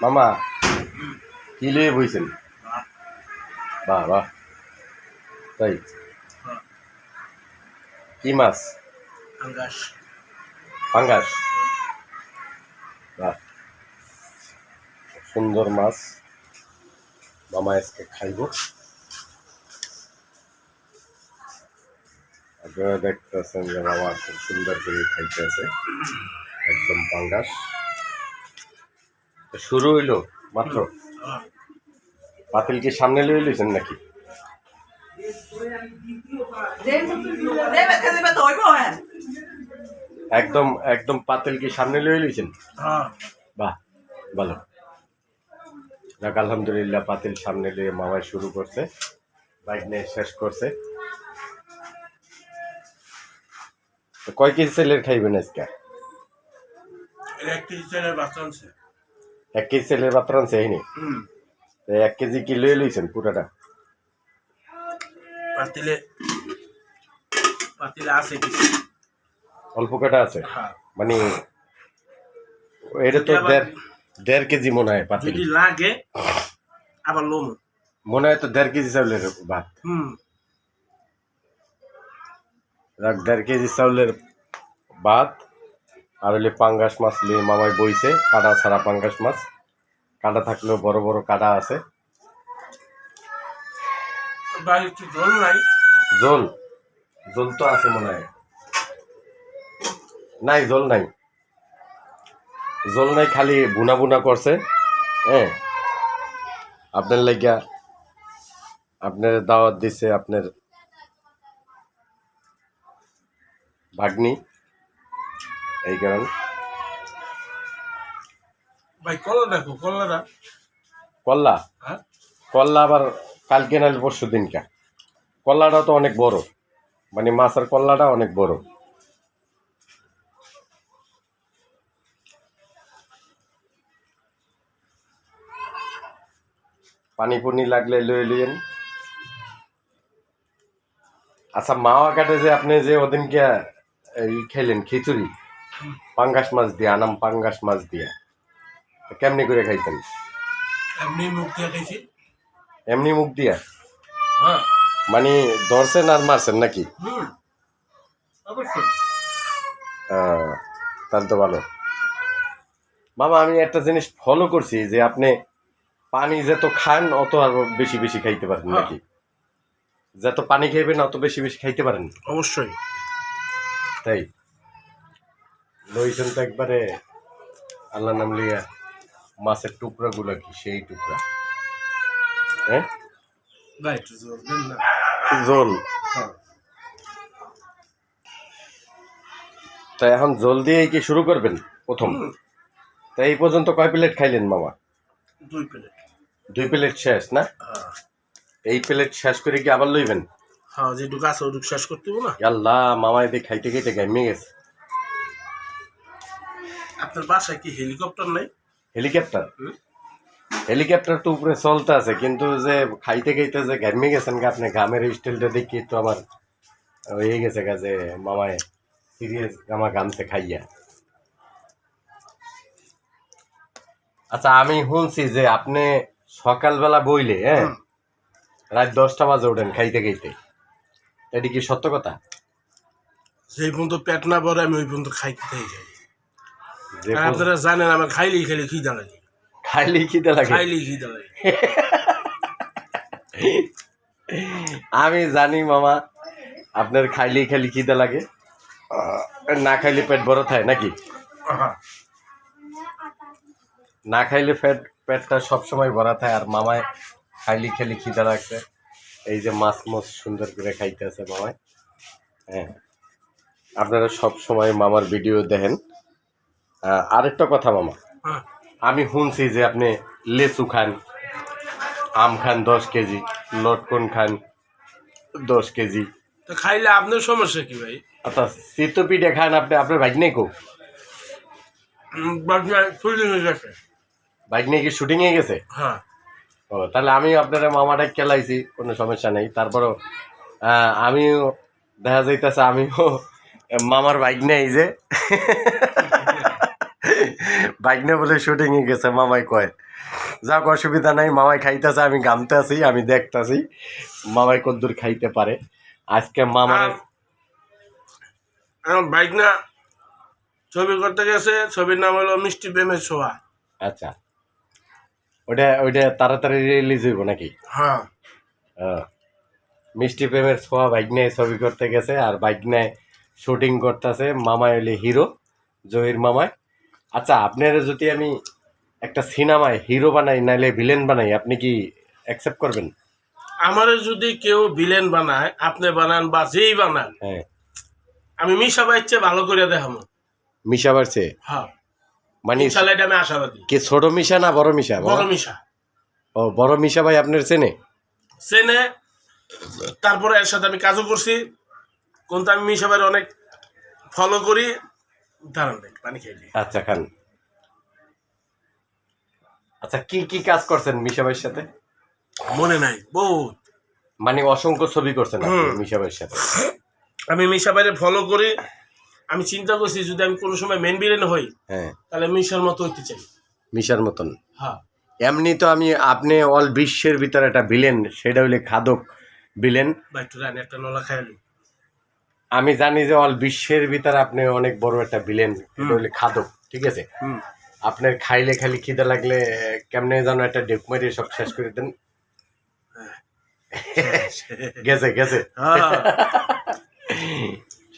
মামা কি লিয়ে বইছেন? বাহ বাহ, তাই কি মাছ? পাঙ্গাস। পাঙ্গাস, বাহ সুন্দর মাছ। মামা আজকে খাইব। আপনারা দেখতেছেন যে মামা খুব সুন্দর করে খাইতেছে, একদম পাঙ্গাস। শুরু হইলো মাত্র। পাতিল কি সামনে লইয়ে লইছেন নাকি? একদম একদম পাতিল কি সামনে লইয়ে লইছেন? বাহ ভালো, যাক আলহামদুলিল্লাহ। পাতিল সামনে লিয়ে মামাই শুরু করছে, বাইক নিয়ে শেষ করছে। তো কয় কেজি ছেলের খাইবেন আজকে? 1 কেজি চালের বাচ্চা আনছে। 1 কেজি ছেলের পাত্র আনছে এইনি? 1 কেজি কি লইয়ে লইছেন পুরাটা? পাতিলে আছে কিছু, অল্প কটা আছে? হ্যাঁ। মানে এটা তো 1.5 কেজি মনে হয় পাতিল। যদি লাগে আবার লোম মনে হয় তো 1.5 কেজি চাউলের ভাত। 1.5 কেজি চাউলের ভাত। আর হলে পাঙ্গাস মাছ নিয়ে মামাই বইছে, কাটা ছাড়া পাঙ্গাস মাছ। কাটা থাকলেও বড় বড় কাটা আছে। ঝোল নাই? ঝোল ঝোল তো আছে মনে হয়। নাই ঝোল নাই, ঝোল নাই, খালি বুনা বুনা করছে। হ্যাঁ, আপনার লাগিয়া আপনার দাওয়াত দিছে আপনার ভাগ্নি, এই কারণ। ভাই কলা দেখো, কলাটা কল্লা, হ্যাঁ কল্লা আবার কালকে নাহলে পরশু দিনকা। কল্লাটা তো অনেক বড়, মানে মাছের কল্লাটা অনেক বড়। পানি পুনি লাগলে লয়ে লিয়েন। আচ্ছা, মাওয়া কাটে যে আপনি যে ওদিনকে এই খেলেন খিচুড়ি পাঙ্গাস মাছ দিয়া, আনাম পাঙ্গাস মাছ দিয়া, কেমনি করে খাইছেন? এমনি মুখ দিয়ে খাইছি। এমনি মুখ দিয়া? হ্যাঁ, মানে ধরছেন আর মারছেন নাকি? অবশ্যই। তাহলে তো ভালো। মামা আমি একটা জিনিস ফলো করছি যে আপনি পানি যত খান অত আর বেশি বেশি খাইতে পারেন নাকি? যত পানি খাইবেন অত বেশি বেশি খাইতে পারেন? অবশ্যই। তাই লইছেন তো একবারে আল্লাহ নাম লিয়া। মাছের টুকরা গুলা কি সেই টুকরা? হ্যাঁ, ভাই একটু জোর দেন না। ঝোল। তাই এখন জল দিয়ে কি শুরু করবেন প্রথম? তাই এই পর্যন্ত কয় প্লেট খাইলেন মামা? 2 প্লেট। 2 প্লেট শেষ না? এই প্লেট শেষ করে কি আবার লইবেন? হ্যাঁ, যেটুকু আছে ওটুকু শেষ করতে হবে না? আল্লাহ, মামা এতে খাইতে খাইতে গাইমে গেছে। আপনার বাসায় কি হেলিকপ্টার নাই? হেলিকপ্টার? হেলিকপ্টার তো উপরে চলতে আছে, কিন্তু যে খাইতে খাইতে যে গাইমে গেছেন গা আপনি, ঘামের স্টাইলটা দেখি তো আমার হয়ে গেছে গা যে মামায় সিরিয়াস গামা গামছে খাইয়া। আচ্ছা, আমি শুনছি যে আপনি সকালবেলা বইলে রাত 10টা বাজে ওঠেন খাইতে খাইতে, এটা কি সত্য কথা? যেই পর্যন্ত পেট না ভরে আমি ওই পর্যন্ত খাইতে যাই। যে আর আপনারা জানেন আমার খাইলেই খালি খিদা লাগে। খাইলেই খিদে লাগে? খাইলেই খিদা লাগে। আমি জানি মামা আপনার খাইলেই খালি খিদে লাগে, না খাইলে পেট বড় থাকে নাকি? না খাইলে পেটটা সবসময় ভরা থাকে, আর মামায় খাইলি খালি খিদা লাগছে। এই যে মাছ মাছ সুন্দর করে খাইতেছে মামায়। হ্যাঁ, আপনারা সব সময় মামার ভিডিও দেখেন। আরেকটা কথা মামা, আমি শুনছি যে আপনি লেচু খান, আম খান 10 কেজি, লটকন খান 10 কেজি। তো খাইলে আপনার সমস্যা কি ভাই? আচ্ছা, চিত্ত পিঠে খান আপনি, আপনার বাইক নেই কো? শুটিং হয়ে গেছে। বাইক নিয়ে কি শুটিং এ গেছে? হ্যাঁ। ও, তাহলে আমি আপনার মামাটা খেলাইছি, কোনো সমস্যা নেই। তারপরও আমিও দেখা যাইতেছে আমিও মামার বাইক নেই যে বাইকনে বলে শুটিং এ গেছে মামাই কয়, যাক অসুবিধা নাই, মামাই খাইতেছে, আমি গামতে আছি, আমি দেখতাছি মামাই কদ্দুর খাইতে পারে। আজকে মামার আমার বাইক না ছবি করতে গেছে, ছবির নাম হলো মিষ্টি প্রেমের ছোঁয়া। আচ্ছা, ওইটা ওইটা তাড়াতাড়ি রিলিজ হইব নাকি? হ্যাঁ, মিষ্টি প্রেমের ছোঁয়া বাইক নিয়ে ছবি করতে গেছে, আর বাইক নিয়ে শুটিং করতেছে। মামাই হইলে হিরো, জহির মামাই। আচ্ছা, আপনার যদি আমি একটা সিনেমায় হিরো বানাই নাইলে ভিলেন বানাই, আপনি কি অ্যাকসেপ্ট করবেন? আমারে যদি কেউ ভিলেন বানায়, আপনি বানান বা যেই বানান, হ্যাঁ, আমি মিশা ভাইয়ের চেয়ে ভালো করে দেখাবো। মিশা বাড়ছে হ্যাঁ, মানে ইনশাল্লাহ এটা আমি আশাবাদী। কি ছোট মিশা না বড় মিশা? বড় মিশা। ও, বড় মিশা ভাই আপনার চেনে? চেনে, তারপরে এর সাথে আমি কাজও করছি। কিন্তু আমি মিশা ভাইয়ের অনেক ফলো করি। দাঁড়ান দেখ, পানি খেয়ে আচ্ছা, খান। আচ্ছা, কি কি কাজ করছেন মিশা ভাইয়ের সাথে? মনে নাই বহুত। মানে অসংখ্য ছবি করছেন আপনি মিশা ভাইয়ের সাথে। আমি মিশা ভাইয়ের ফলো করি। আমি চিন্তা করছি যদি আমি কোনো সময় মেন ভিলেন হই, হ্যাঁ, তাহলে মিশার মতো হইতে চাই। মিশার মতন। হ্যাঁ, এমনি তো আপনি অল বিশ্বের ভিতরে একটা ভিলেন, সেটা হইলে খাদক ভিলেন। বা একটু রানি একটা নলা খাইলি। আমি জানি যে অল বিশ্বের ভিতরে আপনি অনেক বড় একটা ভিলেন, সেটা হইলে খাদক, ঠিক আছে? আপনার খাইলে খালি খিদে লাগলে কেমনে যেন একটা ডেক মারিয়ে সব শেষ করে দেন। গেছে গেছে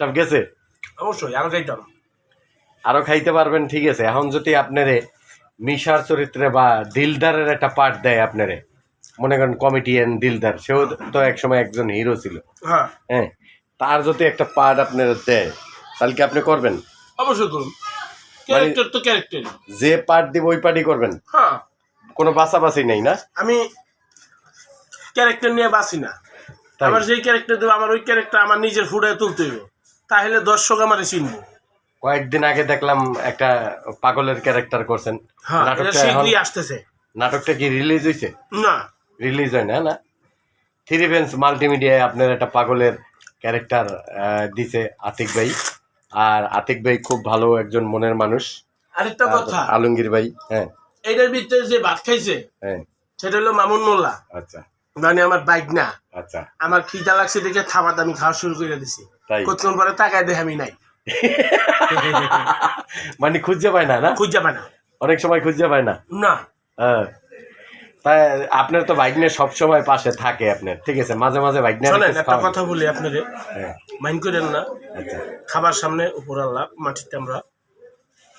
সব গেছে। অবশ্যই আরো খাইতাম। আরো খাইতে পারবেন, ঠিক আছে। এখন যদি আপনারে মিশার চরিত্রে বা দিলদারের একটা পার্ট দেয় আপনারে, মনে করেন কমেডিয়ান দিলদার, সেও তো একসময় একজন হিরো ছিল, হ্যাঁ, হ্যাঁ, তার যদি একটা পার্ট আপনার দেয়, তাহলে কি আপনি করবেন? অবশ্যই করুন। ক্যারেক্টার তো ক্যারেক্টার। যে পার্ট দিব ওই পার্টই করবেন, হ্যাঁ, কোনো বাছাবাছি নেই না? আমি ক্যারেক্টার নিয়ে বাঁচি না। তাই? আমার যেই ক্যারেক্টার দেবো, আমার ওই ক্যারেক্টার আমার নিজের ফুটায় তুলতে হইব, তাহলে দর্শক আমারে চিনবো। কয়েকদিন আগে দেখলাম একটা পাগলের ক্যারেক্টার করছেন। হ্যাঁ, এটা নাটকটা শীঘ্রই আসতেছে। নাটকটা কি রিলিজ হয়েছে? না, রিলিজ হয় না? না, থ্রি বেঞ্চ মাল্টিমিডিয়ায় আপনার একটা পাগলের ক্যারেক্টার দিছে আতিক ভাই। আর আতিক ভাই খুব ভালো একজন মনের মানুষ। আরেকটা কথা, আলমগীর ভাই, হ্যাঁ, এইটার ভিতরে যে ভাত খাইছে, হ্যাঁ, সেটা হলো মামুন মোল্লা। আচ্ছা মানে আমার বাইক না, আচ্ছা, আমার খিদা লাগছে দেখে থাবাত আমি খাওয়া শুরু করে দিছি। তাই? কতক্ষণ পরে তাকায় দেখে আমি নাই। মানে খুঁজে পায় না? না, খুঁজে পায় না, অনেক সময় খুঁজে পায় না। না। হ্যাঁ, তাই আপনার তো বাইক নিয়ে সবসময় পাশে থাকে আপনার, ঠিক আছে? মাঝে মাঝে বাইক নিয়ে শোনেন, একটা কথা বলি আপনারে, হ্যাঁ, মাইন্ড করেন না। আচ্ছা, খাবার সামনে, উপর আল্লাহ, মাটিতে আমরা।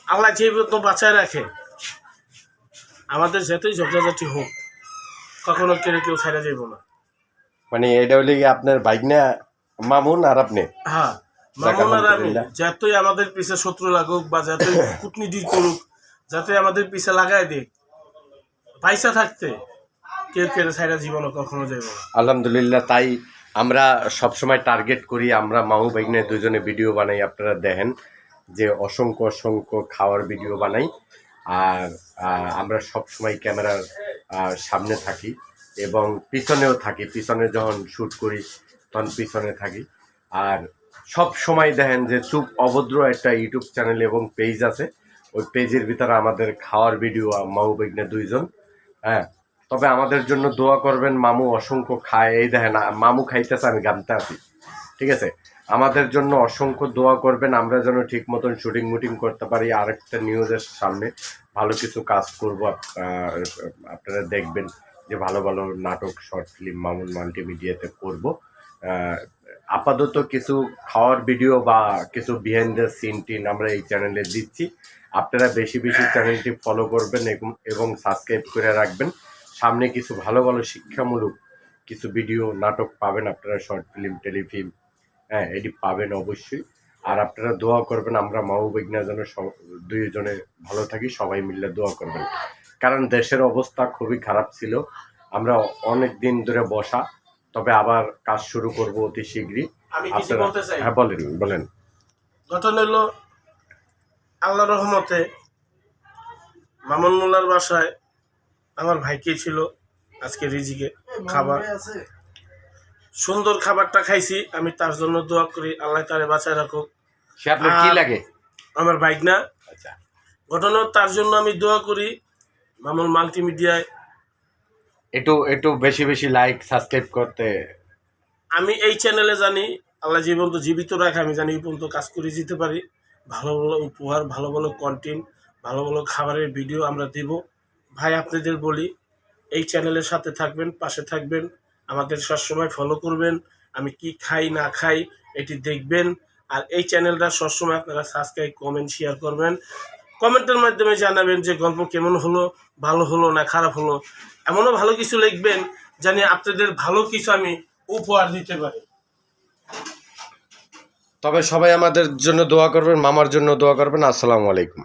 আল্লাহ যেভাবে তো বাঁচায় রাখে, আমাদের যতই ঝগড়াঝাটি হোক, কখনো কেউ ছাড়া যাইব না। মানে এটা হলে কি আপনার বাইক নিয়ে মামুন আর আপনি? হ্যাঁ, মামুন আর আমি যতই আমাদের পিছে শত্রু লাগুক বা যতই কূটনীতি করুক, যতই আমাদের পিছে লাগাই দিক, পয়সা থাকতে কেউ ছাড়া জীবনে কখনো যাইব না। আলহামদুলিল্লাহ। তাই আমরা সবসময় টার্গেট করি, আমরা মামু বাইক নিয়ে দুজনে ভিডিও বানাই। আপনারা দেখেন যে অসংখ্য অসংখ্য খাওয়ার ভিডিও বানাই। আর আমরা সবসময় ক্যামেরার সামনে থাকি এবং পিছনেও থাকি। পিছনে যখন শ্যুট করি তখন পিছনে থাকি। আর সব সময় দেখেন যে চুপ অভদ্র একটা ইউটিউব চ্যানেল এবং পেজ আছে, ওই পেজের ভিতরে আমাদের খাওয়ার ভিডিও মামু বাইক নিয়ে দুইজন। হ্যাঁ, তবে আমাদের জন্য দোয়া করবেন। মামু অসংখ্য খায়, এই দেখেন মামু খাইতেছে, আমি গামতে আছি, ঠিক আছে? আমাদের জন্য অসংখ্য দোয়া করবেন, আমরা যেন ঠিক মতন শুটিং মুটিং করতে পারি। আরেকটা নিউজের সামনে ভালো কিছু কাজ করব, আপনারা দেখবেন যে ভালো ভালো নাটক, শর্ট ফিল্ম মামুন মাল্টিমিডিয়াতে করব। আপাতত কিছু খাওয়ার ভিডিও বা কিছু বিহাইন্ড দ্য সিন টিন আমরা এই চ্যানেলে দিচ্ছি। আপনারা বেশি বেশি চ্যানেলটি ফলো করবেন এবং সাবস্ক্রাইব করে রাখবেন। সামনে কিছু ভালো ভালো শিক্ষামূলক কিছু ভিডিও নাটক পাবেন আপনারা, শর্ট ফিল্ম, টেলিফিল্ম, হ্যাঁ, এটি পাবেন অবশ্যই। আর আপনারা দোয়া করবেন আমরা মামু বিঘ্না যেন দুইজনে ভালো থাকি, সবাই মিলে দোয়া করবেন। কারণ দেশের অবস্থা খুবই খারাপ ছিল। আমরা অনেক দিন ধরে বসা, তবে আবার কাজ শুরু করব অতি শীঘ্রই। আমি কিছু বলতে চাই। হ্যাঁ, বলেন বলেন। ঘটনা হলো, আল্লাহ রহমতে মামুন মোল্লার বাসায় আমার ভাইকে ছিল আজকে রিজিকে খাবার, সুন্দর খাবারটা খাইছি। আমি তার জন্য দোয়া করি, আল্লাহ তারে বাঁচায় রাখুক। সে আপনার কি লাগে? আমার বাইক না, আচ্ছা, ঘটনা তার জন্য আমি দোয়া করি মামুন মাল্টিমিডিয়ায়। একটু একটু বেশি বেশি লাইক সাবস্ক্রাইব করতে। আমি এই চ্যানেলে জানি আল্লাহ যে পর্যন্ত জীবিত রাখে, আমি জানি এই পর্যন্ত কাজ করে যেতে পারি। ভালো ভালো উপহার, ভালো ভালো কন্টেন্ট, ভালো ভালো খাবারের ভিডিও আমরা দেব। ভাই আপনাদের বলি, এই চ্যানেলের সাথে থাকবেন, পাশে থাকবেন, আমাদের সবসময় ফলো করবেন। আমি কি খাই না খাই এটি দেখবেন। আর এই চ্যানেলটা সবসময় আপনারা সাবস্ক্রাইব, কমেন্ট, শেয়ার করবেন। কমেন্টের মাধ্যমে জানাবেন যে গল্প কেমন হলো, ভালো হলো না খারাপ হলো। এমনও ভালো কিছু লিখবেন জানি আপনাদের ভালো কিছু আমি উপহার দিতে পারি। তবে সবাই আমাদের জন্য দোয়া করবেন, মামার জন্য দোয়া করবেন। আসসালামু আলাইকুম।